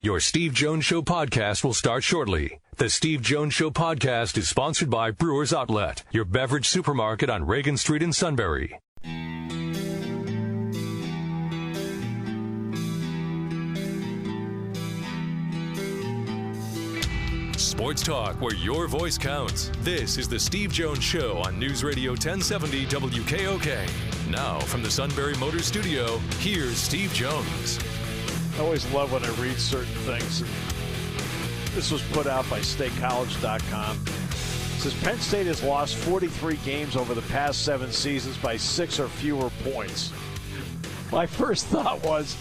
Your Steve Jones Show podcast will start shortly. The Steve Jones Show podcast is sponsored by Brewers Outlet, your beverage supermarket on Reagan Street in Sunbury. Sports talk where your voice counts. This is the Steve Jones Show on News Radio 1070 WKOK. Now from the Sunbury Motors Studio, here's Steve Jones. I always love when I read certain things. This was put out by StateCollege.com. It says Penn State has lost 43 games over the past 7 seasons by 6 or fewer points. My first thought was,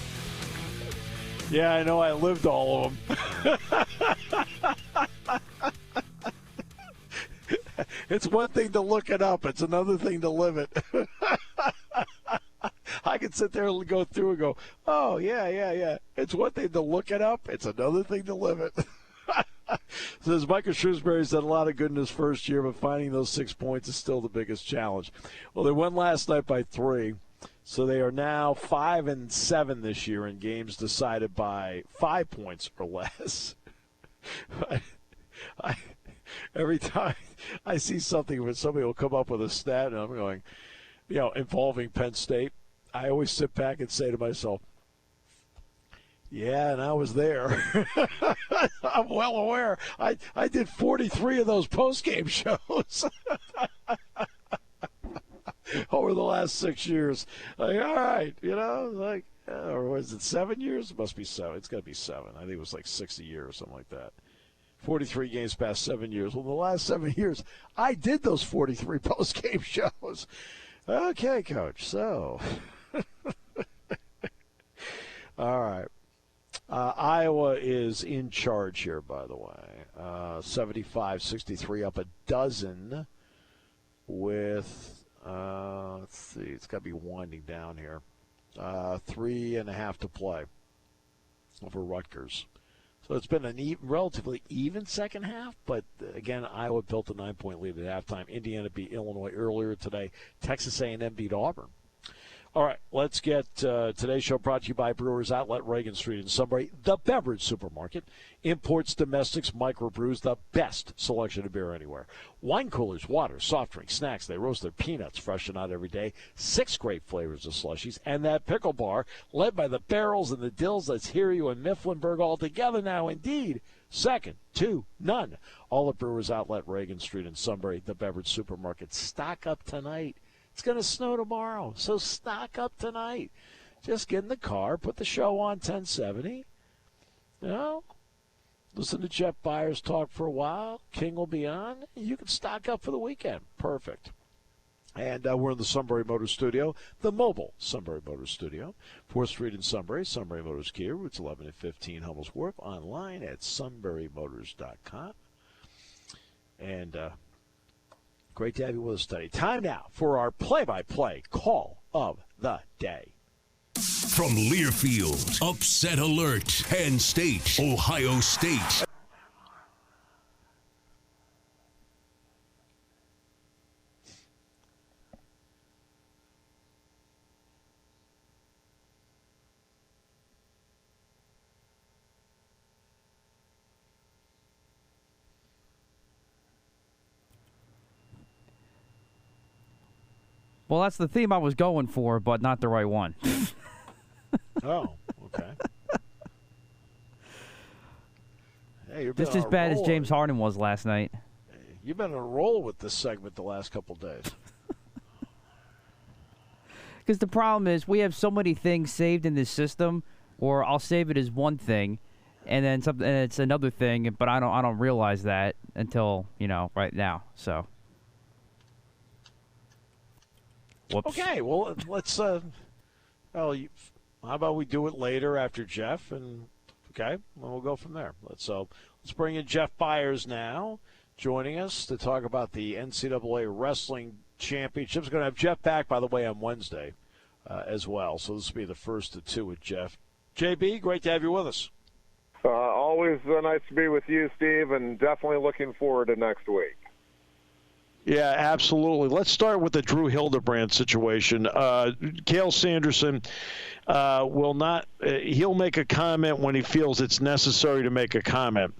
yeah, I know, I lived all of them. It's one thing to look it up. It's another thing to live it. I can sit there and go through and go, oh, yeah. It's one thing to look it up. It's another thing to live it. Says Michael Shrewsbury's done a lot of good in his first year, but finding those 6 points is still the biggest challenge. Well, they won last night by 3, so they are now 5-7 this year in games decided by 5 points or less. Every time I see something where somebody will come up with a stat and I'm going, involving Penn State, I always sit back and say to myself, yeah, and I was there. I'm well aware. I did 43 of those post-game shows over the last 6 years. Like, all right, or was it 7 years? It must be 7. It's got to be 7. I think it was like 6 a year or something like that. 43 games past 7 years. Well, the last 7 years, I did those 43 post-game shows. Okay, Coach, so. All right. Iowa is in charge here, by the way. 75-63, up a dozen with, let's see, it's got to be winding down here. 3.5 to play over Rutgers. So it's been a relatively even second half, but again, Iowa built a 9-point lead at halftime. Indiana beat Illinois earlier today. Texas A&M beat Auburn. All right, let's get today's show brought to you by Brewers Outlet, Reagan Street in Sunbury, the beverage supermarket. Imports, domestics, microbrews, the best selection of beer anywhere. Wine coolers, water, soft drinks, snacks. They roast their peanuts fresh and out every day. 6 great flavors of slushies. And that pickle bar, led by the barrels and the dills. Let's hear you in Mifflinburg all together now, indeed. Second to none. All at Brewers Outlet, Reagan Street in Sunbury, the beverage supermarket. Stock up tonight. It's going to snow tomorrow, so stock up tonight. Just get in the car, put the show on 1070. Listen to Jeff Byers talk for a while. King will be on. You can stock up for the weekend. Perfect. And we're in the Sunbury Motors Studio, the mobile Sunbury Motors Studio, 4th Street in Sunbury, Sunbury Motors Kia, routes 11 and 15, Hummel's Wharf, online at sunburymotors.com. And great to have you with us today. Time now for our play-by-play call of the day. From Learfield, upset alert, Penn State, Ohio State. Well, that's the theme I was going for, but not the right one. Oh, okay. Hey, you're just as bad as James Harden was last night. You've been on a roll with this segment the last couple days. Because the problem is we have so many things saved in this system, or I'll save it as one thing, and then something, and it's another thing, but I don't realize that until right now. So. Whoops. Okay, well, let's. How about we do it later after Jeff, and okay, well, we'll go from there. Let's bring in Jeff Byers now, joining us to talk about the NCAA Wrestling Championships. Going to have Jeff back, by the way, on Wednesday as well. So this will be the first of 2 with Jeff. JB, great to have you with us. Always nice to be with you, Steve, and definitely looking forward to next week. Yeah, absolutely. Let's start with the Drew Hildebrandt situation. Cale Sanderson will not he'll make a comment when he feels it's necessary to make a comment.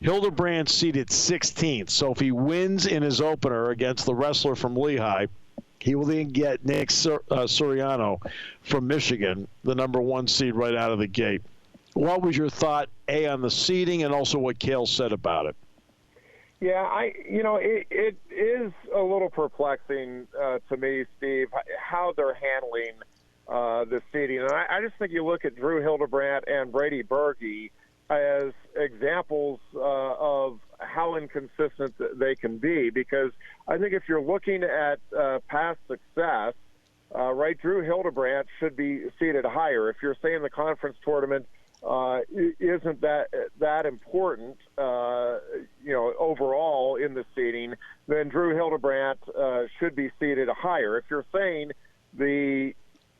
Hildebrandt seated 16th, so if he wins in his opener against the wrestler from Lehigh, he will then get Nick Suriano from Michigan, the number 1 seed right out of the gate. What was your thought, A, on the seeding and also what Cale said about it? Yeah, it is a little perplexing to me, Steve, how they're handling the seeding. And I just think you look at Drew Hildebrandt and Brady Berge as examples of how inconsistent they can be, because I think if you're looking at past success, right, Drew Hildebrandt should be seated higher. If you're saying the conference tournament isn't that important, overall in the seeding, then Drew Hildebrandt should be seated higher. If you're saying the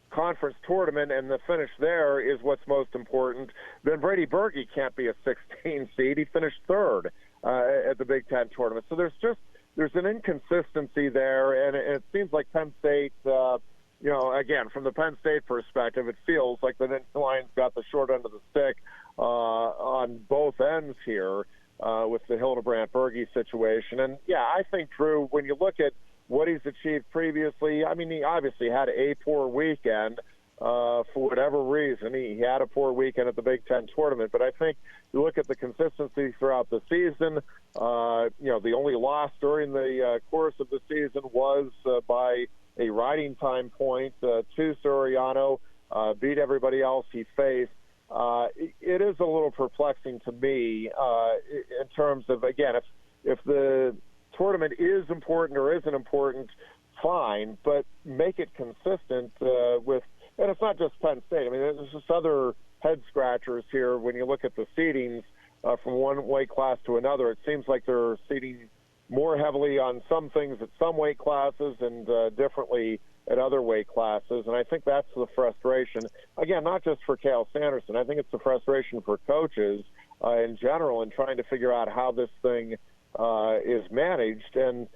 conference tournament and the finish there is what's most important, then Brady Berge can't be a 16 seed. He finished third at the Big Ten tournament. So there's an inconsistency there, and it seems like Penn State, again, from the Penn State perspective, it feels like the Nittany Lions got the short end of the stick on both ends here with the Hildebrandt-Berge situation. And, yeah, I think, Drew, when you look at what he's achieved previously, I mean, he obviously had a poor weekend for whatever reason. He had a poor weekend at the Big Ten tournament, but I think you look at the consistency throughout the season, the only loss during the course of the season was by a riding time point to Suriano, beat everybody else he faced. It is a little perplexing to me in terms of, again, if the tournament is important or isn't important, fine, but make it consistent with, and it's not just Penn State. I mean, there's just other head scratchers here when you look at the seedings from one weight class to another. It seems like they're seeding more heavily on some things at some weight classes and differently at other weight classes, and I think that's the frustration. Again, not just for Cale Sanderson. I think it's the frustration for coaches in general in trying to figure out how this thing is managed, and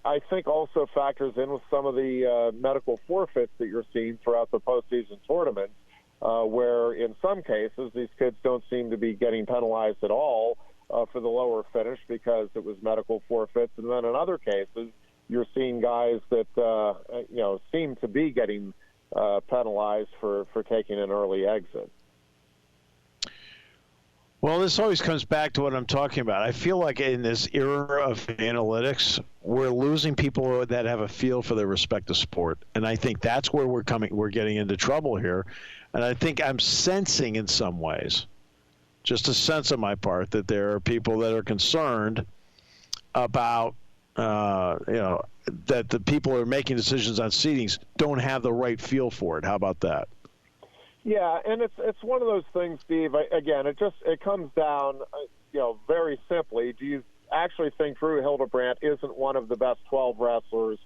I think also factors in with some of the medical forfeits that you're seeing throughout the postseason tournament, where in some cases these kids don't seem to be getting penalized at all for the lower finish because it was medical forfeits, and then in other cases you're seeing guys that seem to be getting penalized for taking an early exit. Well, this always comes back to what I'm talking about. I feel like in this era of analytics, we're losing people that have a feel for their respective sport. And I think that's where we're getting into trouble here. And I think I'm sensing in some ways, just a sense on my part, that there are people that are concerned about, that the people who are making decisions on seedings don't have the right feel for it. How about that? Yeah, and it's one of those things, Steve. It comes down, very simply. Do you actually think Drew Hildebrandt isn't one of the best 12 wrestlers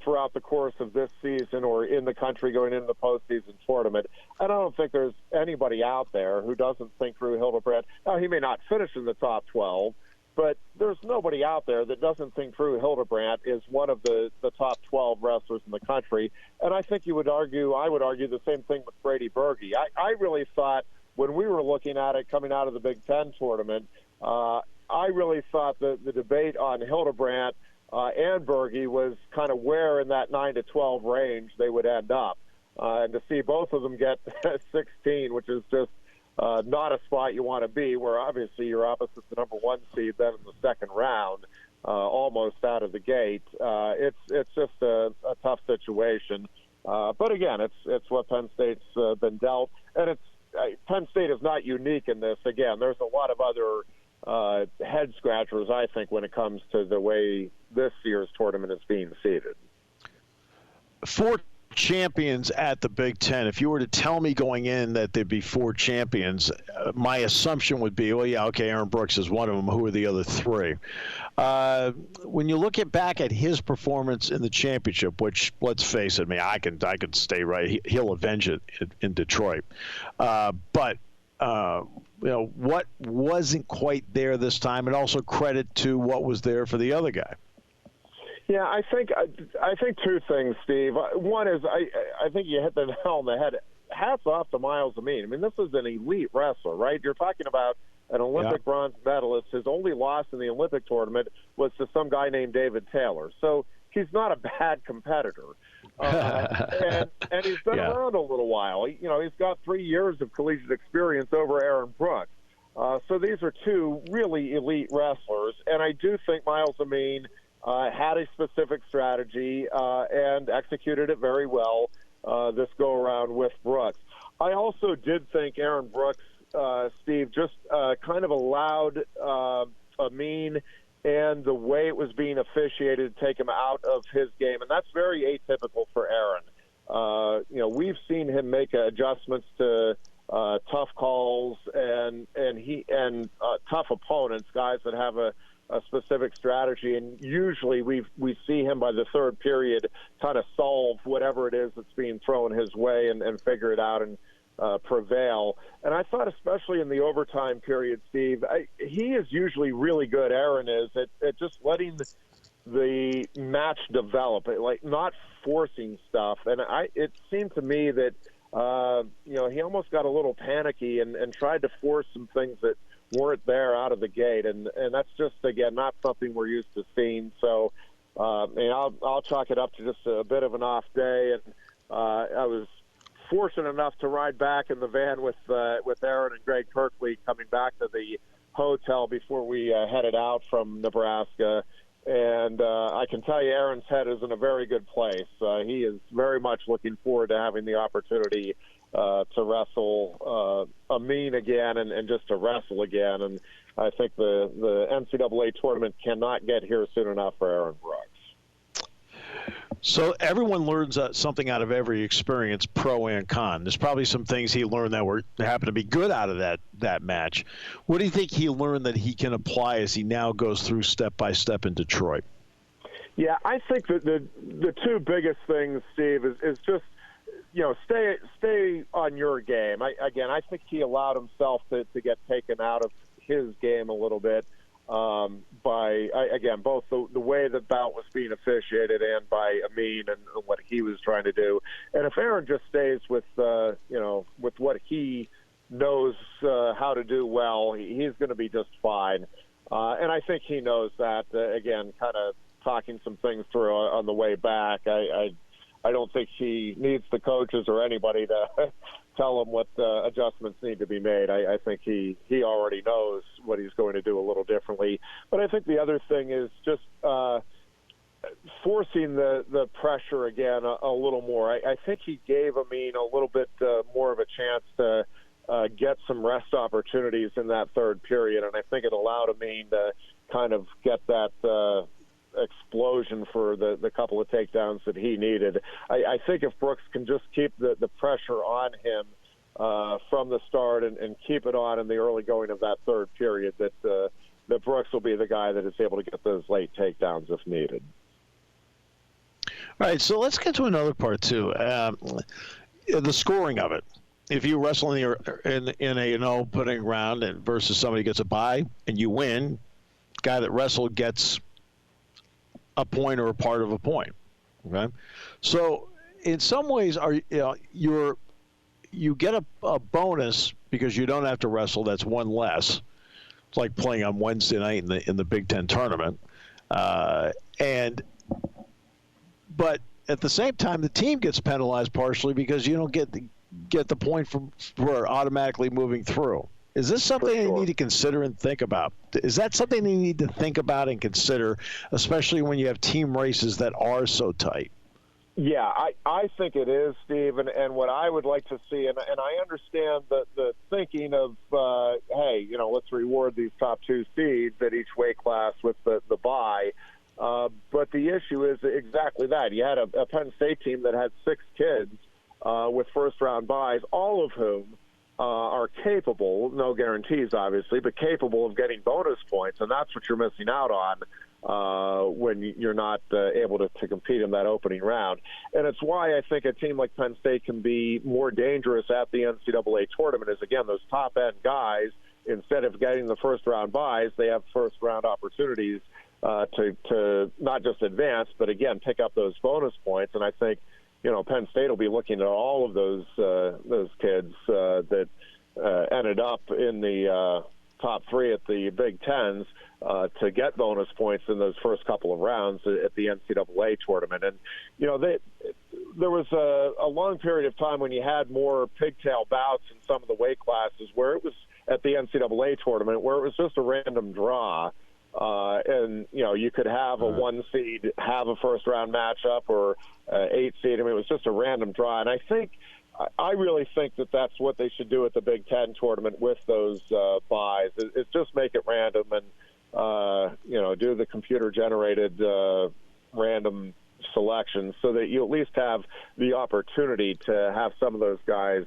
throughout the course of this season or in the country going into the postseason tournament? And I don't think there's anybody out there who doesn't think Drew Hildebrandt. Now, he may not finish in the top 12, but there's nobody out there that doesn't think Drew Hildebrandt is one of the top 12 wrestlers in the country. And I think I would argue the same thing with Brady Berge. I really thought when we were looking at it coming out of the Big Ten tournament, I really thought the debate on Hildebrandt and Berge was kind of where in that 9 to 12 range they would end up. And to see both of them get 16, which is just not a spot you want to be, where obviously you're opposite the number 1 seed then in the second round, almost out of the gate. It's just a tough situation. But again, it's what Penn State's been dealt, and Penn State is not unique in this. Again, there's a lot of other head scratchers, I think, when it comes to the way this year's tournament is being seeded. 4 champions at the Big Ten. If you were to tell me going in that there'd be 4 champions, my assumption would be, Aaron Brooks is one of them. Who are the other 3? When you look back at his performance in the championship, which, let's face it, I could stay right. He'll avenge it in Detroit. But what wasn't quite there this time, and also credit to what was there for the other guy. Yeah, I think two things, Steve. One is I think you hit the nail on the head. Hats off to Miles Amin. I mean, this is an elite wrestler, right? You're talking about an Olympic bronze medalist. His only loss in the Olympic tournament was to some guy named David Taylor. So he's not a bad competitor. And he's been around a little while. He's got 3 years of collegiate experience over Aaron Brooks. So these are two really elite wrestlers. And I do think Miles Amin had a specific strategy and executed it very well this go-around with Brooks. I also did think Aaron Brooks, Steve, just kind of allowed Amin and the way it was being officiated to take him out of his game, and that's very atypical for Aaron. We've seen him make adjustments to tough calls and tough opponents, guys that have a specific strategy, and usually we see him by the third period kind of solve whatever it is that's being thrown his way and figure it out and prevail. And I thought, especially in the overtime period, Steve, he is usually really good, Aaron is, at just letting the match develop, like not forcing stuff. And it seemed to me that he almost got a little panicky and tried to force some things that weren't there out of the gate, and that's just, again, not something we're used to seeing. So I'll chalk it up to just a bit of an off day, and I was fortunate enough to ride back in the van with Aaron and Greg Kirkley coming back to the hotel before we headed out from Nebraska. And I can tell you Aaron's head is in a very good place. He is very much looking forward to having the opportunity to wrestle Amin again and just to wrestle again. And I think the NCAA tournament cannot get here soon enough for Aaron Brooks. So everyone learns something out of every experience, pro and con. There's probably some things he learned that happened to be good out of that match. What do you think he learned that he can apply as he now goes through step by step in Detroit? Yeah, I think that the two biggest things, Steve, is just stay on your game. I think he allowed himself to get taken out of his game a little bit. By both the way the bout was being officiated and by Amin and what he was trying to do. And if Aaron just stays with what he knows how to do well, he's going to be just fine. And I think he knows that. Kind of talking some things through on the way back. I don't think he needs the coaches or anybody to tell him what adjustments need to be made. I think he already knows what he's going to do a little differently. But I think the other thing is just forcing the pressure again a little more. I think he gave Amin a little bit more of a chance to get some rest opportunities in that third period, and I think it allowed Amin to kind of get that explosion for the couple of takedowns that he needed. I think if Brooks can just keep the pressure on him from the start and keep it on in the early going of that third period, that Brooks will be the guy that is able to get those late takedowns if needed. All right, so let's get to another part too. The scoring of it. If you wrestle in an opening round versus somebody gets a bye and you win, guy that wrestled gets a point or a part of a point. Okay, so in some ways, you get a bonus because you don't have to wrestle. That's one less. It's like playing on Wednesday night in the Big Ten tournament, but at the same time, the team gets penalized partially because you don't get the point for automatically moving through. Is this something you need to consider and think about? Is that something you need to think about and consider, especially when you have team races that are so tight? Yeah, I think it is, Steve, and what I would like to see, and I understand the thinking of, hey, let's reward these top two seeds at each weight class with the bye. But the issue is exactly that. You had a Penn State team that had 6 kids with first-round byes, all of whom are capable, no guarantees obviously, but capable of getting bonus points, and that's what you're missing out on when you're not able to compete in that opening round. And it's why I think a team like Penn State can be more dangerous at the NCAA tournament is, again, those top-end guys instead of getting the first-round buys, they have first-round opportunities to not just advance, but, again, pick up those bonus points. And I think, Penn State will be looking at all of those kids that ended up in the top three at the Big Tens to get bonus points in those first couple of rounds at the NCAA tournament. And, there was a long period of time when you had more pigtail bouts in some of the weight classes where it was at the NCAA tournament where it was just a random draw. And, you could have a 1 seed have a first-round matchup or 8 seed. I mean, it was just a random draw. And I really think that that's what they should do at the Big Ten tournament with those buys. It's just make it random and, do the computer-generated random selections so that you at least have the opportunity to have some of those guys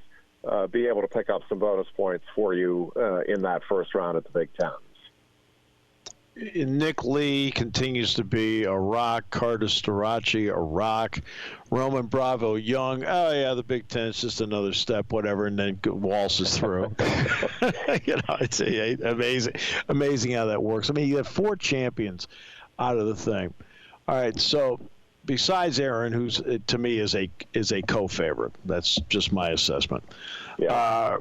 be able to pick up some bonus points for you in that first round at the Big Tens. Nick Lee continues to be a rock. Carter Starachi, a rock. Roman Bravo Young, oh, yeah, the Big Ten is just another step, whatever, and then waltzes through. It's amazing how that works. I mean, you have 4 champions out of the thing. All right, so besides Aaron, who's to me is a co-favorite. That's just my assessment. Yeah.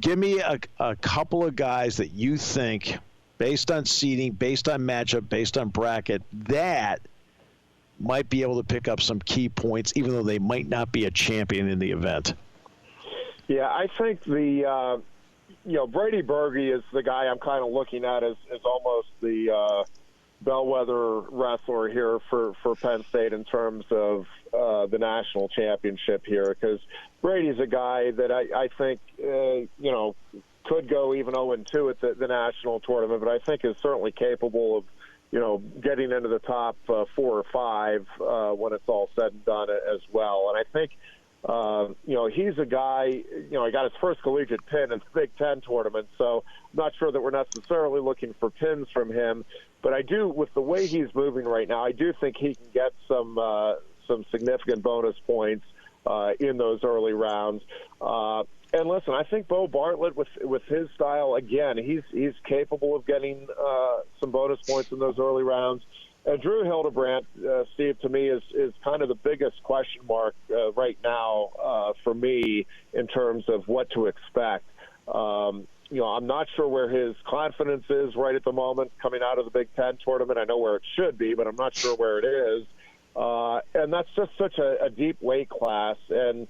Give me a couple of guys that you think, based on seeding, based on matchup, based on bracket, that might be able to pick up some key points, even though they might not be a champion in the event. Yeah, I think Brady Berge is the guy I'm kind of looking at as almost the bellwether wrestler here for Penn State in terms of the national championship here, because Brady's a guy that I think, could go even 0-2 at the national tournament, but I think is certainly capable of, getting into the top 4 or 5 when it's all said and done as well. And I think, he's a guy, he got his first collegiate pin in the Big Ten tournament, so I'm not sure that we're necessarily looking for pins from him. But I do, with the way he's moving right now, I do think he can get some significant bonus points in those early rounds. And listen, I think Bo Bartlett, with his style, again, he's capable of getting some bonus points in those early rounds. And Drew Hildebrandt, Steve, to me is kind of the biggest question mark right now for me in terms of what to expect. I'm not sure where his confidence is right at the moment coming out of the Big Ten tournament. I know where it should be, but I'm not sure where it is. And that's just such a deep weight class. And,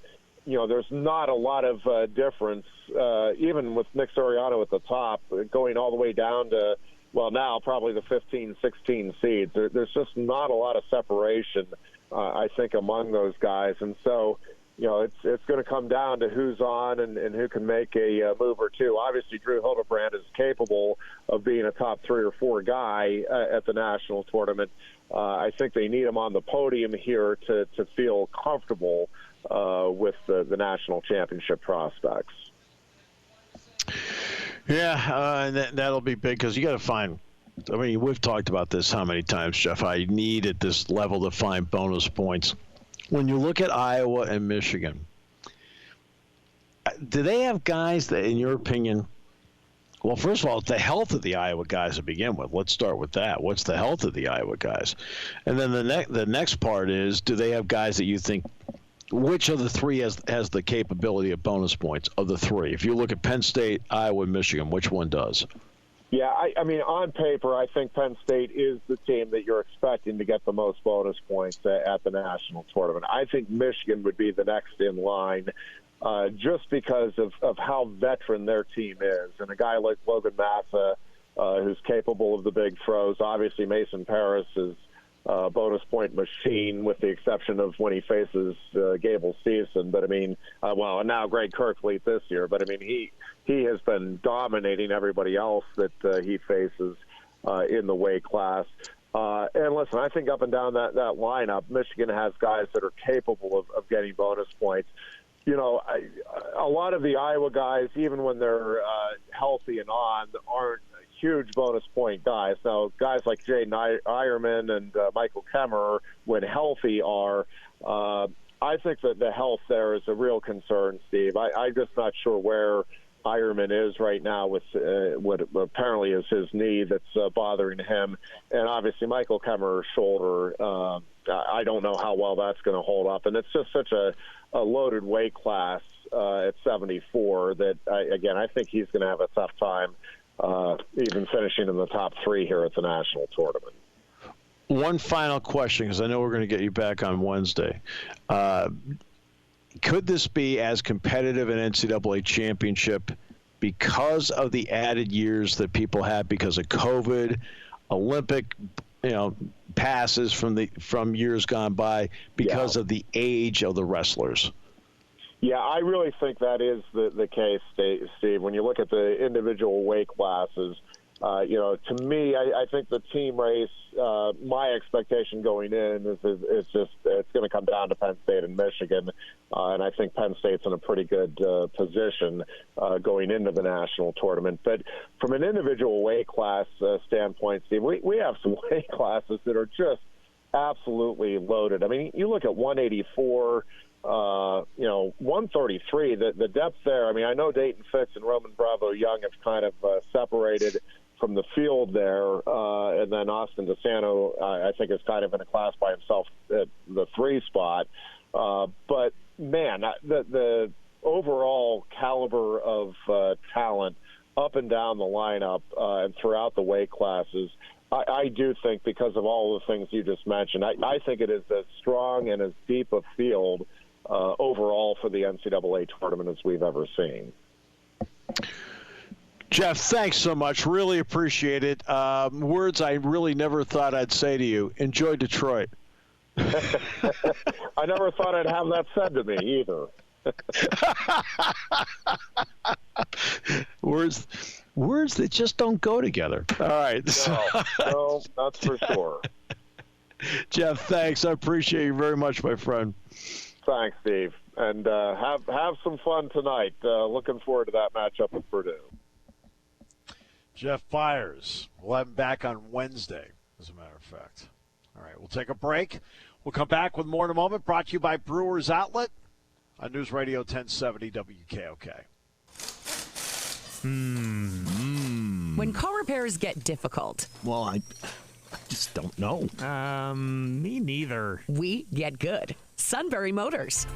there's not a lot of difference, even with Nick Soriano at the top, going all the way down to, well, now probably the 15, 16 seeds. There's just not a lot of separation, I think, among those guys. And so, it's going to come down to who's on and who can make a move or two. Obviously, Drew Hildebrandt is capable of being a top 3 or 4 guy at the national tournament. I think they need him on the podium here to feel comfortable with the national championship prospects. Yeah, and that'll be big because you got to find. I mean, we've talked about this how many times, Jeff. I need at this level to find bonus points. When you look at Iowa and Michigan, do they have guys that, in your opinion, well, first of all, the health of the Iowa guys to begin with. Let's start with that. What's the health of the Iowa guys? And then the next part is, do they have guys that you think, which of the 3 has the capability of bonus points of the 3? If you look at Penn State, Iowa, and Michigan, which one does? Yeah, I mean, on paper, I think Penn State is the team that you're expecting to get the most bonus points at the national tournament. I think Michigan would be the next in line just because of how veteran their team is. And a guy like Logan Massa, who's capable of the big throws. Obviously, Mason Paris is a bonus point machine, with the exception of when he faces Gable Steveson. But, I mean, and now Greg Kirkfleet this year. But, I mean, he has been dominating everybody else that he faces in the weight class. And listen, I think up and down that lineup, Michigan has guys that are capable of getting bonus points. A lot of the Iowa guys, even when they're healthy and on, aren't huge bonus point guys. Now, guys like Jaden Eierman and Michael Kemmer, when healthy, are. I think that the health there is a real concern, Steve. I'm just not sure where Ironman is right now with what apparently is his knee that's bothering him. And obviously Michael Kemmerer's shoulder, I don't know how well that's going to hold up. And it's just such a loaded weight class at 74 that, I think he's going to have a tough time even finishing in the top 3 here at the national tournament. One final question, because I know we're going to get you back on Wednesday. Could this be as competitive an NCAA championship because of the added years that people have because of COVID, Olympic, passes from years gone by, because of the age of the wrestlers? Yeah, I really think that is the case, Steve. When you look at the individual weight classes, to me, I think the team race, my expectation going in is it's going to come down to Penn State and Michigan, and I think Penn State's in a pretty good position going into the national tournament. But from an individual weight class standpoint, Steve, we have some weight classes that are just absolutely loaded. I mean, you look at 184. 133, the depth there. I mean, I know Dayton Fitz and Roman Bravo Young have kind of separated from the field there, and then Austin DeSanto, I think, is kind of in a class by himself at the 3 spot. But, man, the overall caliber of talent up and down the lineup and throughout the weight classes, I do think, because of all the things you just mentioned, I think it is as strong and as deep a field overall for the NCAA tournament as we've ever seen. Jeff, thanks so much. Really appreciate it. Words I really never thought I'd say to you. Enjoy Detroit. I never thought I'd have that said to me either. Words that just don't go together. All right. No, that's for sure. Jeff, thanks. I appreciate you very much, my friend. Thanks, Steve. And have some fun tonight. Looking forward to that matchup with Purdue. Jeff Byers. We'll have him back on Wednesday, as a matter of fact. All right, we'll take a break. We'll come back with more in a moment. Brought to you by Brewers Outlet on News Radio 1070 WKOK. When car repairs get difficult. Well, I just don't know. Me neither. We get good. Sunbury Motors.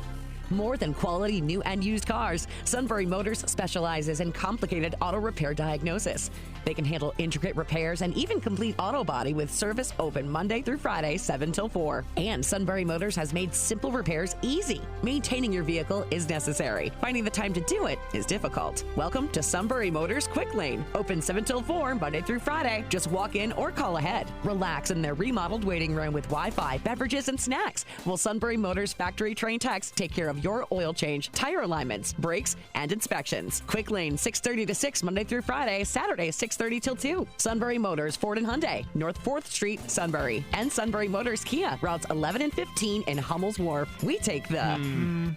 More than quality new and used cars, Sunbury Motors specializes in complicated auto repair diagnosis. They can handle intricate repairs and even complete auto body with service open Monday through Friday, 7 till 4. And Sunbury Motors has made simple repairs easy. Maintaining your vehicle is necessary. Finding the time to do it is difficult. Welcome to Sunbury Motors Quick Lane. Open 7 till 4, Monday through Friday. Just walk in or call ahead. Relax in their remodeled waiting room with Wi-Fi, beverages, and snacks. While Sunbury Motors factory-trained techs take care of your oil change, tire alignments, brakes, and inspections. Quick Lane, 6:30 to 6, Monday through Friday, Saturday, 6:30 till 2. Sunbury Motors, Ford and Hyundai, North 4th Street, Sunbury. And Sunbury Motors Kia, routes 11 and 15 in Hummel's Wharf. We take the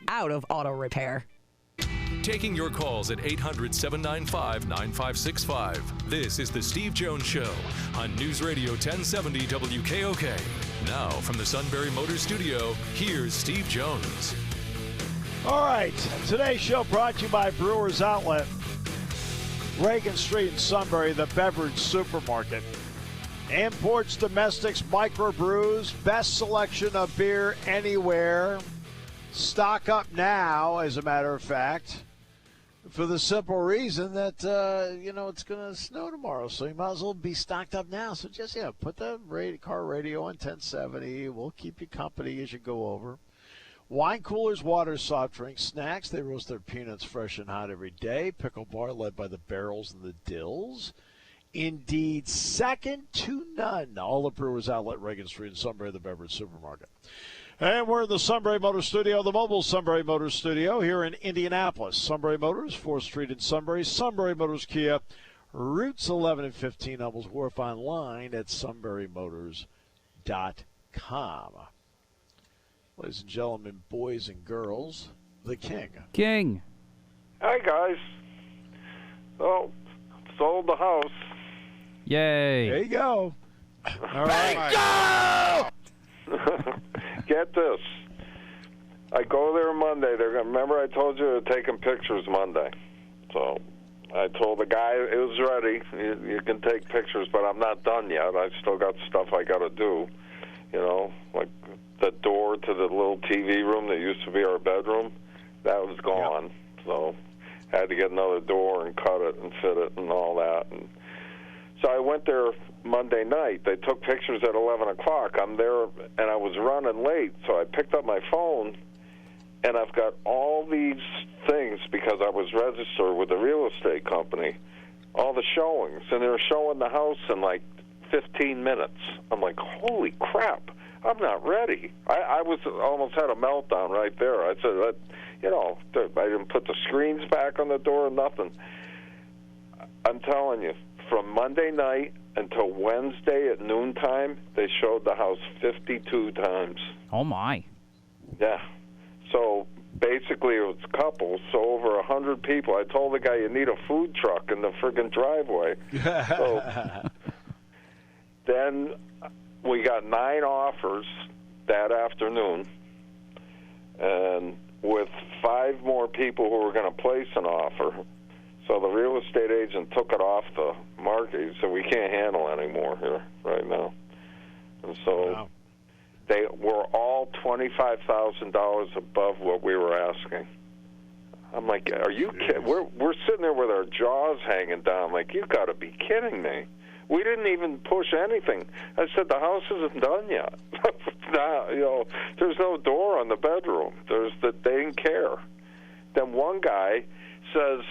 out of auto repair. Taking your calls at 800-795-9565. This is the Steve Jones Show on News Radio 1070 WKOK. Now, from the Sunbury Motors Studio, here's Steve Jones. All right, today's show brought to you by Brewers Outlet, Reagan Street in Sunbury, the beverage supermarket. Imports, domestics, microbrews, best selection of beer anywhere. Stock up now, as a matter of fact, for the simple reason that, it's going to snow tomorrow, so you might as well be stocked up now. So just, put the car radio on 1070. We'll keep you company as you go over. Wine coolers, water, soft drinks, snacks. They roast their peanuts fresh and hot every day. Pickle bar led by the Barrels and the Dills. Indeed, second to none. All the Brewers Outlet, Reagan Street in Sunbury, the beverage supermarket. And we're in the Sunbury Motors Studio, the mobile Sunbury Motors Studio here in Indianapolis. Sunbury Motors, 4th Street in Sunbury. Sunbury Motors Kia, routes 11 and 15, Hummel's Wharf, online at sunburymotors.com. Ladies and gentlemen, boys and girls, the King. King. Hi, guys. Oh, sold the house. Yay. There you go. All right. Get this. I go there Monday. Remember I told you they're taking pictures Monday. So I told the guy it was ready. You can take pictures, but I'm not done yet. I still got stuff I got to do. You know, like the door to the little TV room that used to be our bedroom, that was gone. Yep. So I had to get another door and cut it and fit it and all that. And so I went there Monday night. They took pictures at 11 o'clock. I'm there, and I was running late, so I picked up my phone, and I've got all these things because I was registered with a real estate company, all the showings, and they were showing the house in like 15 minutes. I'm like, holy crap, I'm not ready. I was almost had a meltdown right there. I said, you know, I didn't put the screens back on the door, nothing. I'm telling you, from Monday night until Wednesday at noontime, they showed the house 52 times. Oh, my. Yeah. So basically it was couples, so over 100 people. I told the guy, you need a food truck in the friggin' driveway. So then we got 9 offers that afternoon, and with 5 more people who were going to place an offer. So the real estate agent took it off the market. He said, we can't handle anymore here right now. And so they were all $25,000 above what we were asking. I'm like, are you kidding? We're sitting there with our jaws hanging down like, you got to be kidding me. We didn't even push anything. I said, the house isn't done yet. Now, you know, there's no door on the bedroom. They didn't care. Then one guy says,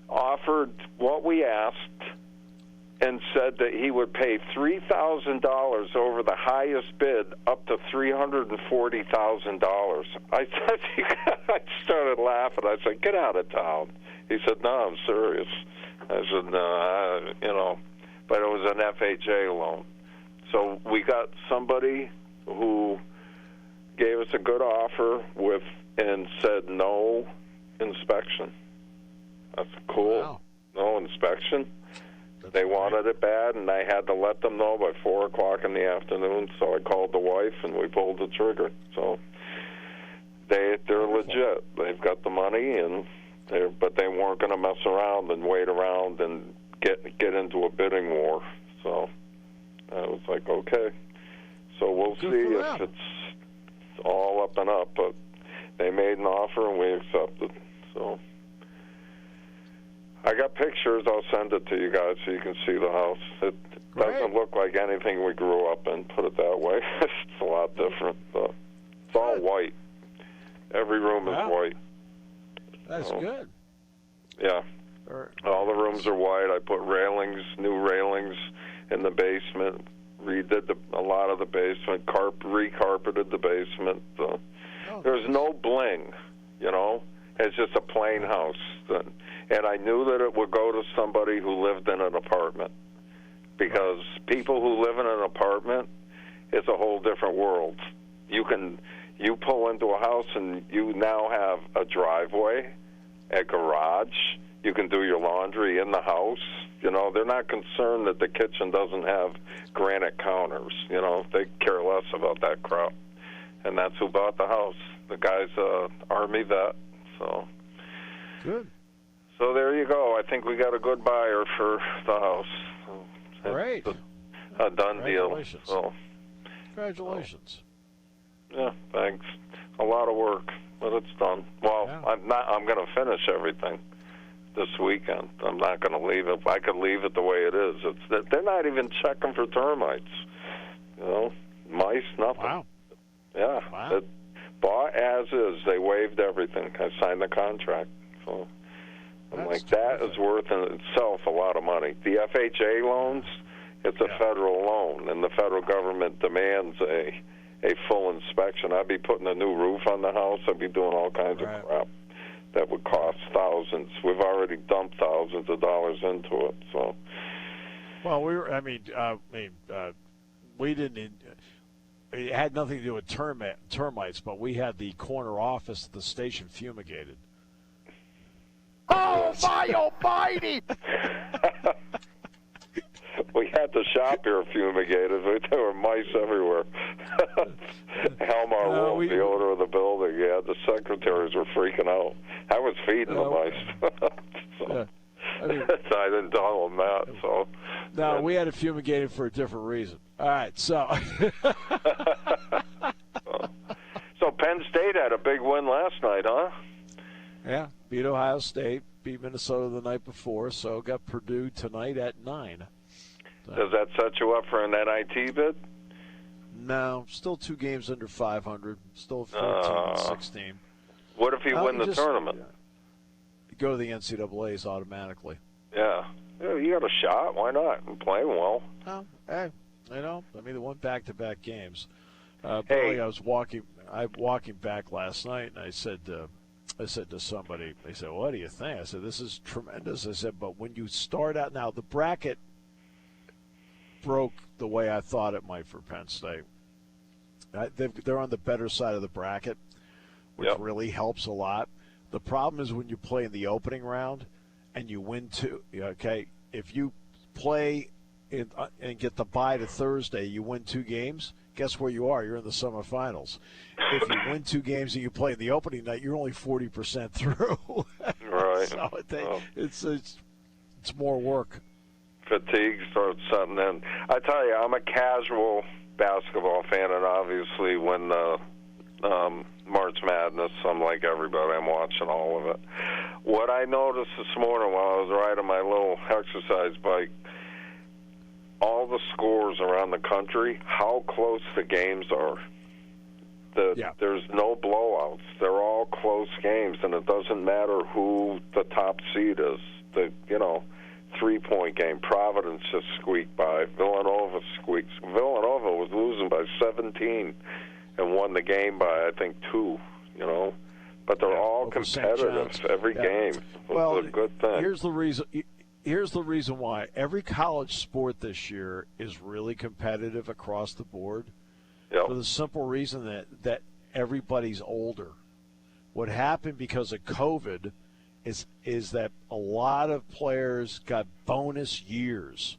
offered what we asked and said that he would pay $3,000 over the highest bid up to $340,000. I started laughing. I said, get out of town. He said, no, I'm serious. I said, no, you know, but it was an FHA loan. So we got somebody who gave us a good offer and said no inspection. That's cool. Wow. No inspection. They wanted it bad, and I had to let them know by 4 o'clock in the afternoon. So I called the wife, and we pulled the trigger. So they're legit. They've got the money, but they weren't going to mess around and wait around and get into a bidding war. So I was like, okay. So we'll see if it's all up and up. But they made an offer, and we accepted. So I got pictures. I'll send it to you guys so you can see the house. It doesn't look like anything we grew up in, put it that way. It's a lot different. But it's all white. Every room is white. That's good. Yeah. All the rooms are white. I put new railings in the basement, redid a lot of the basement, recarpeted the basement. There's no bling, you know. It's just a plain house. And I knew that it would go to somebody who lived in an apartment, because people who live in an apartment, it's a whole different world. You pull into a house and you now have a driveway, a garage. You can do your laundry in the house. You know, they're not concerned that the kitchen doesn't have granite counters. You know, they care less about that crap. And that's who bought the house. The guy's Army vet. So good. So there you go. I think we got a good buyer for the house. Great. A done deal. So, congratulations. Yeah, thanks. A lot of work, but it's done. Well, yeah. I'm going to finish everything this weekend. I'm not going to leave it. I could leave it the way it is. They're not even checking for termites. You know, mice, nothing. Wow. Yeah. Wow. Bought as is. They waived everything. I signed the contract. So I'm like, that is worth in itself a lot of money. The FHA loans, it's a federal loan, and the federal government demands a full inspection. I'd be putting a new roof on the house. I'd be doing all kinds of crap that would cost thousands. We've already dumped thousands of dollars into it. So, well, we didn't. It had nothing to do with termites, but we had the corner office at the station fumigated. Oh, my almighty! We had the shop here fumigated. There were mice everywhere. Helmar Wolf, the owner of the building, the secretaries were freaking out. I was feeding them ice. So, I didn't tell them that. So no, we had it fumigated for a different reason. All right, so. So Penn State had a big win last night, huh? Yeah, beat Ohio State, beat Minnesota the night before, so got Purdue tonight at 9. So. Does that set you up for an NIT bid? No, still 2 games under 500, still 14-16. What if you win the tournament? Go to the NCAAs automatically. Yeah, you got a shot. Why not? I'm playing well. Oh, hey, I mean, they won back-to-back games. Hey, I was walking back last night, and I said to somebody, they said, "What do you think?" I said, "This is tremendous." I said, "But when you start out now, the bracket broke the way I thought it might for Penn State. They're on the better side of the bracket, which really helps a lot. The problem is when you play in the opening round and you win 2. Okay, if you play and get the bye to Thursday, you win 2 games. Guess where you are? You're in the semifinals. If you win 2 games and you play in the opening night, you're only 40% through. Right. So it's more work. Fatigue starts setting in. I tell you, I'm a casual basketball fan, and obviously when March Madness, I'm like everybody. I'm watching all of it. What I noticed this morning while I was riding my little exercise bike, all the scores around the country, how close the games are. There's no blowouts. They're all close games, and it doesn't matter who the top seed is. The 3-point game. Providence just squeaked by. Villanova squeaks. Villanova was losing by 17 and won the game by, I think, 2, But they're all competitive. Every game. It's a good thing. Here's the reason why. Every college sport this year is really competitive across the board for the simple reason that everybody's older. What happened because of COVID is that a lot of players got bonus years.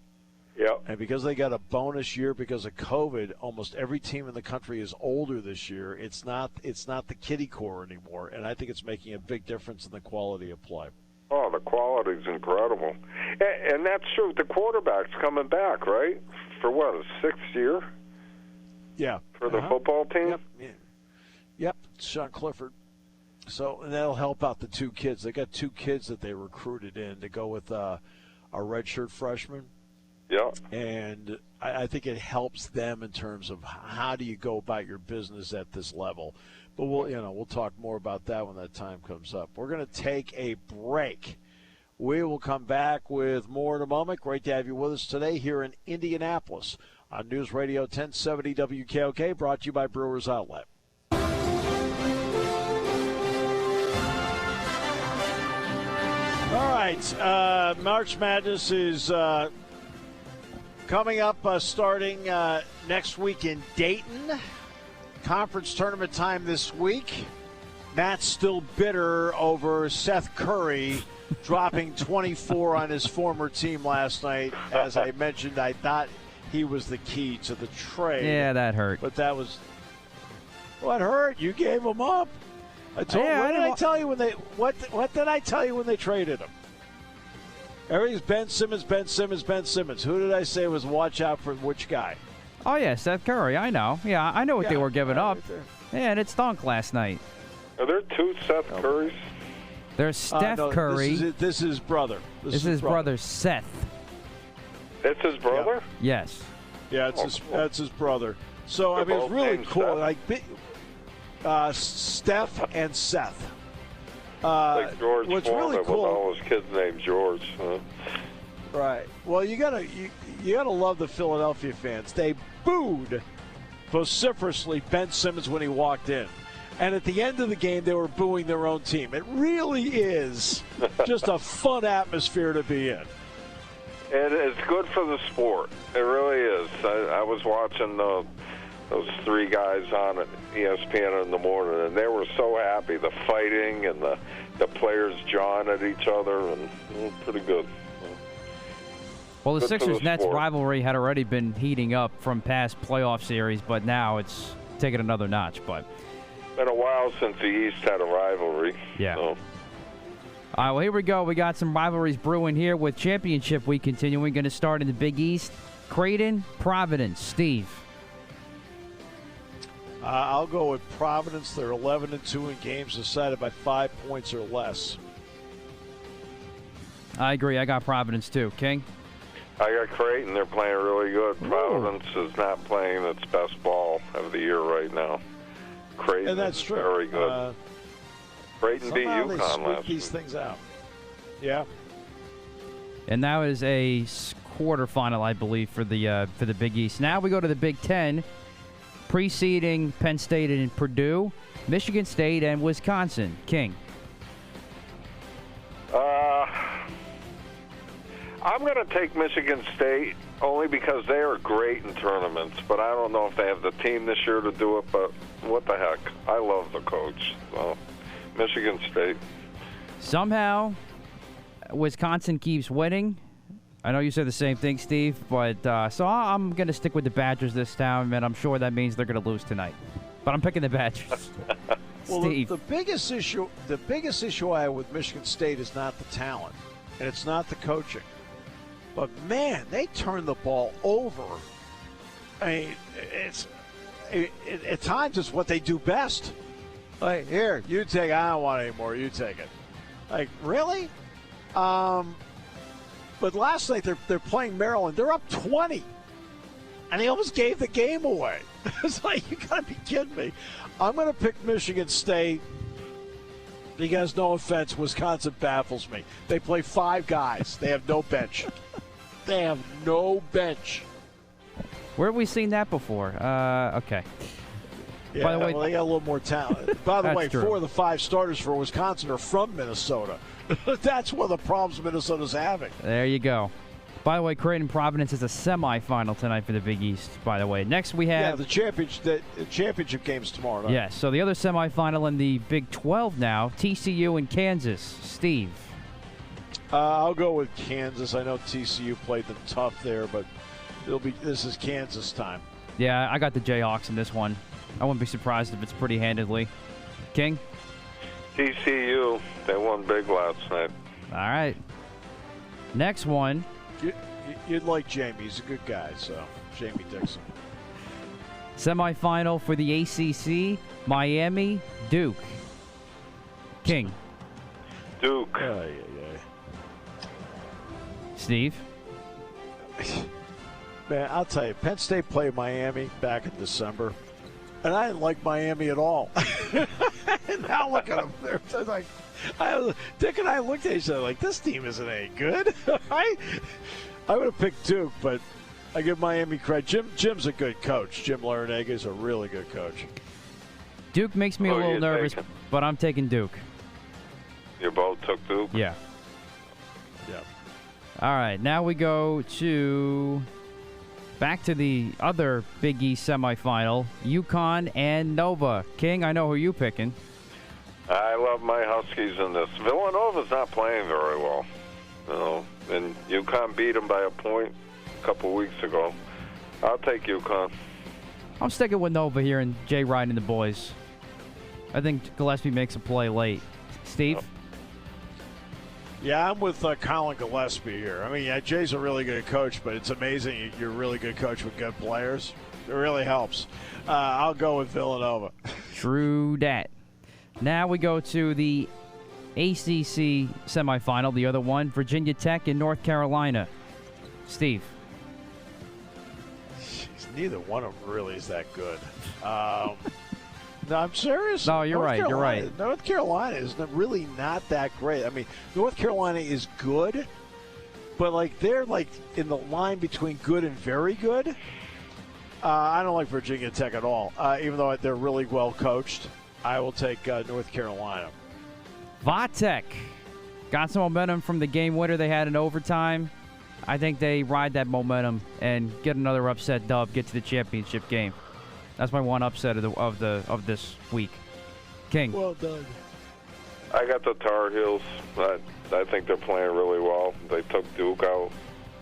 And because they got a bonus year because of COVID, almost every team in the country is older this year. It's not the kiddie core anymore, and I think it's making a big difference in the quality of play. Oh, the quality's incredible. And that's true. The quarterback's coming back, right? For what, a 6th year? Yeah. For the football team? Yep, Sean Clifford. So, and that'll help out the 2 kids. They got 2 kids that they recruited in to go with a redshirt freshman. Yeah. And I think it helps them in terms of how do you go about your business at this level. But we'll talk more about that when that time comes up. We're going to take a break. We will come back with more in a moment. Great to have you with us today here in Indianapolis on News Radio 1070 WKOK, brought to you by Brewers Outlet. All right, March Madness is coming up starting next week in Dayton. Conference tournament time this week. Matt's still bitter over Seth Curry dropping 24 on his former team last night. As I mentioned, I thought he was the key to the trade. Yeah, that hurt. But that was what hurt. You gave him up. What did I tell you when they traded him? Everything's Ben Simmons, Ben Simmons, Ben Simmons. Who did I say was watch out for which guy? Oh, yeah, Seth Curry. I know. Yeah, I know what they were giving up. Right, and it stunk last night. Are there 2 Seth Currys? There's Steph Curry. This is his brother. This is his brother, Seth. It's his brother? Yeah. Yes. Yeah, that's his brother. So, I mean, it's really cool. Like Steph and Seth. Like George what's Foreman really cool, with all his kids named George. Huh? Right. Well, you gotta love the Philadelphia fans. They booed vociferously Ben Simmons when he walked in, and at the end of the game, they were booing their own team. It really is just a fun atmosphere to be in. And it's good for the sport. It really is. I was watching those 3 guys on at ESPN in the morning, and they were so happy. The fighting and the, the, the players jawing at each other, and pretty good. Well, the Good for the Sixers-Nets sport. rivalry had already been heating up from past playoff series, but now it's taken another notch. But Been a while since the East had a rivalry. yeah. So. All right, well, here we go. We got some rivalries brewing here with championship week continuing. Going to start in the Big East. Creighton, Providence. Steve. I'll go with Providence. They're 11-2 in games decided by 5 points or less. I agree. I got Providence, too. King? I got Creighton. They're playing really good. Ooh. Providence is not playing its best ball of the year right now. Creighton And that's is true. very good. Creighton beat Somehow they UConn squeak last these week. things out. Yeah. And now is a quarterfinal, I believe, for the Big East. Now we go to the Big Ten, preceding Penn State and Purdue, Michigan State, and Wisconsin. King. I'm going to take Michigan State only because they are great in tournaments, but I don't know if they have the team this year to do it, but what the heck. I love the coach. So, Michigan State. Somehow, Wisconsin keeps winning. I know you said the same thing, Steve, but so I'm going to stick with the Badgers this time, and I'm sure that means they're going to lose tonight. But I'm picking the Badgers. Well, Steve. the biggest issue I have with Michigan State is not the talent, and it's not the coaching. But man, they turn the ball over. I mean, at times it's what they do best. Like, here, you take it. I don't want it anymore. You take it. Like, really? But last night they're playing Maryland. They're up 20, and they almost gave the game away. It's like, you got to be kidding me. I'm going to pick Michigan State because, no offense, Wisconsin baffles me. They play 5 guys. They have no bench. They have no bench. Where have we seen that before? Okay. Yeah, By the way, well, they got a little more talent. By the That's way, true. 4 of the 5 starters for Wisconsin are from Minnesota. That's one of the problems Minnesota's having. there you go. By the way, Creighton Providence is a semifinal tonight for the Big East, by the way. Next we Yeah, have... the championship game's tomorrow night. Yes, so the other semifinal in the Big 12 now, TCU and Kansas. Steve. I'll go with Kansas. I know TCU played them tough there, but this is Kansas time. Yeah, I got the Jayhawks in this one. I wouldn't be surprised if it's pretty handedly. King? TCU, they won big last night. All right. Next one. You'd like Jamie. He's a good guy, so Jamie Dixon. Semifinal for the ACC, Miami, Duke. King. Duke. Steve. Man, I'll tell you, Penn State played Miami back in December, and I didn't like Miami at all. And now look at them. They're like, Dick and I looked at each other like, this team isn't any good. I would have picked Duke, but I give Miami credit. Jim's a good coach. Jim Larinaga is a really good coach. Duke makes me a little you're nervous, taking- but I'm taking Duke. You both took Duke? Yeah. Yeah. All right, now we go back to the other Big East semifinal, UConn and Nova. King, I know who you picking. I love my Huskies in this. Villanova's not playing very well. You know, and UConn beat them by a point a couple weeks ago. I'll take UConn. I'm sticking with Nova here and Jay Ryan and the boys. I think Gillespie makes a play late. Steve? Yeah, I'm with Colin Gillespie here. I mean, Jay's a really good coach, but it's amazing you're a really good coach with good players. It really helps. I'll go with Villanova. True dat. Now we go to the ACC semifinal, the other one, Virginia Tech and North Carolina. Steve? Jeez, neither one of them really is that good. No, I'm serious. No, you're right. You're right. North Carolina is really not that great. I mean, North Carolina is good, but they're in the line between good and very good. I don't like Virginia Tech at all, even though they're really well coached. I will take North Carolina. Vatek got some momentum from the game winner they had in overtime. I think they ride that momentum and get another upset dub, get to the championship game. That's my one upset of this week. King. Well done. I got the Tar Heels. I think they're playing really well. They took Duke out.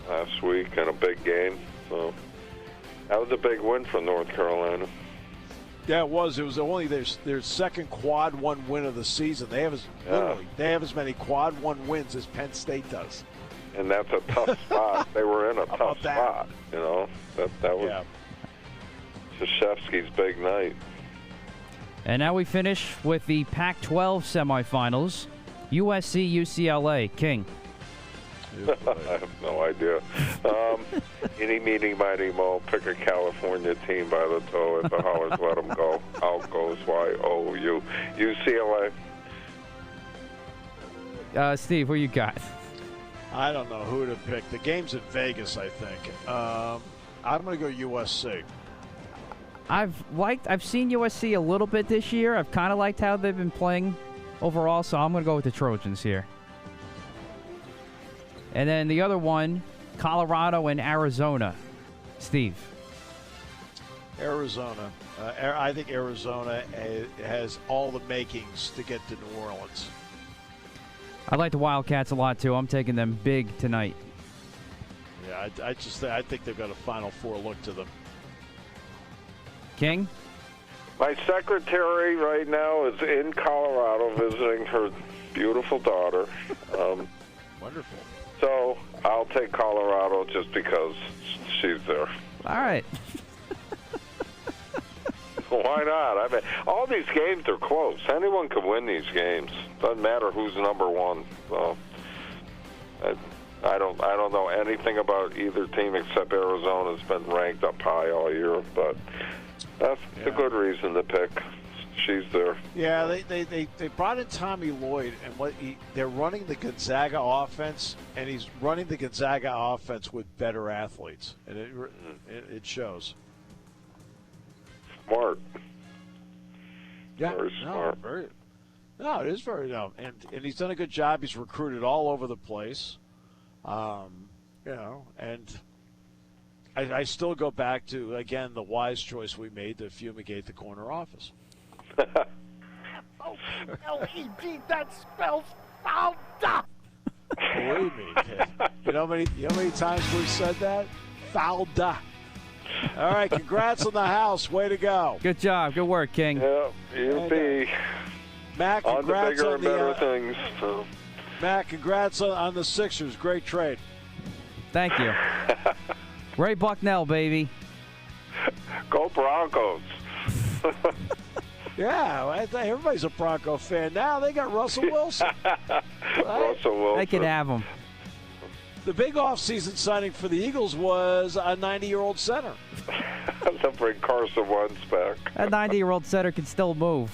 last week in a big game. So that was a big win for North Carolina. Yeah, it was. It was only their second quad one win of the season. They have as many quad one wins as Penn State does. And that's a tough spot. They were in a tough spot. You know, that was Krzyzewski's big night. And now we finish with the Pac-12 semifinals. USC, UCLA. King. I have no idea. Any, meeny, miny, mo, pick a California team by the toe. If the Hollers let them go, out goes Y-O-U. UCLA. Steve, who you got? I don't know who to pick. The game's in Vegas, I think. I'm going to go USC. I've seen USC a little bit this year. I've kind of liked how they've been playing overall, so I'm going to go with the Trojans here. And then the other one, Colorado and Arizona. Steve. Arizona. I think Arizona has all the makings to get to New Orleans. I like the Wildcats a lot, too. I'm taking them big tonight. Yeah, I think they've got a Final Four look to them. King? My secretary right now is in Colorado visiting her beautiful daughter. Wonderful. So I'll take Colorado just because she's there. All right. Why not? I mean, all these games are close. Anyone can win these games. Doesn't matter who's number one. So I don't know anything about either team except Arizona's been ranked up high all year, but that's a good reason to pick. She's there. Yeah, they brought in Tommy Lloyd, and they're running the Gonzaga offense, and he's running the Gonzaga offense with better athletes, and it shows. Smart. Yeah, very smart. It is very and he's done a good job. He's recruited all over the place, and I still go back to, again, the wise choice we made to fumigate the corner office. L-E-D, that spells foul-da. Believe me, kid. You know how many times we've said that? Foul-da. All right, congrats on the house. Way to go. Good job. Good work, King. Yeah, you'll be Matt, on to congrats bigger on and better things. So. Matt, congrats on the Sixers. Great trade. Thank you. Ray Bucknell, baby. Go Broncos. Yeah, everybody's a Bronco fan now. They got Russell Wilson. Right? Russell Wilson. They can have him. The big offseason signing for the Eagles was a 90-year-old center. They'll bring Carson Wentz back. That 90-year-old center can still move.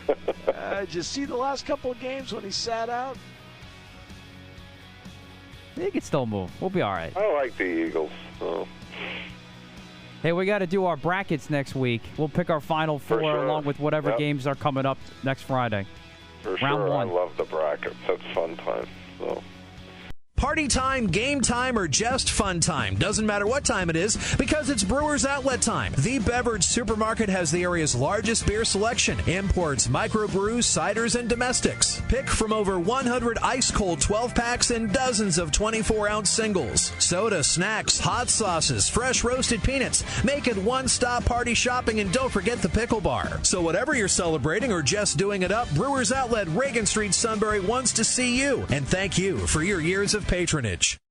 Did you see the last couple of games when he sat out? He can still move. We'll be all right. I like the Eagles. So. Hey, we got to do our brackets next week. We'll pick our Final Four along with whatever games are coming up next Friday. For Round sure, one. I love the brackets. That's fun time. So. Party time, game time, or just fun time. Doesn't matter what time it is, because it's Brewers Outlet time. The Beverage Supermarket has the area's largest beer selection. Imports, microbrews, ciders, and domestics. Pick from over 100 ice-cold 12-packs and dozens of 24-ounce singles. Soda, snacks, hot sauces, fresh roasted peanuts. Make it one-stop party shopping, and don't forget the pickle bar. So whatever you're celebrating or just doing it up, Brewers Outlet, Reagan Street, Sunbury wants to see you. And thank you for your years of patronage.